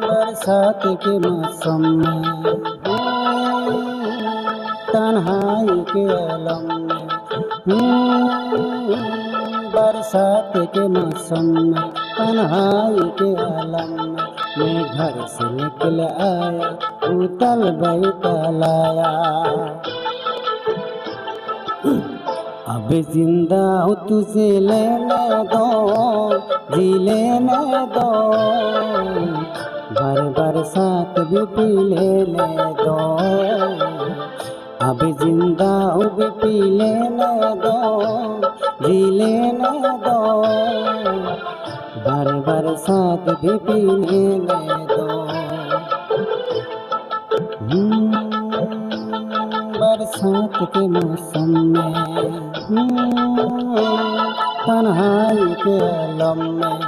बरसात के मौसम में तन्हाई के आलम में बरसात के मौसम में तन्हाई के आलम में मैं घर से निकल आया उतल बैतल आया। अब जिंदा हूँ तुझे लेने दो जी लेने दो बरसात भी पी लेने दो। अब जिंदा हूँ भी पी लेने दो जी लेने दो बरसात भी पी लेने दो। बरसात के मौसम में तन्हाई के आलम में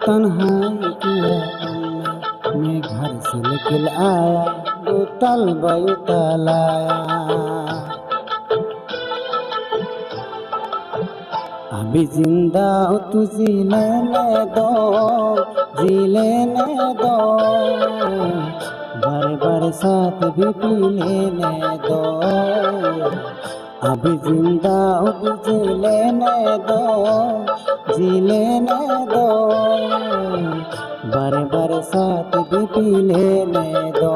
तन्हाई के आलम में मैं घर से निकल आया उतल बैतल आया। अभी जिंदा हूँ तुझे लेने दो जी लेने दो बरसात भी पी लेने दो। अभी जिंदा हूँ तुझे लेने दो जी लेने दो बरसात भी पी लेने दो।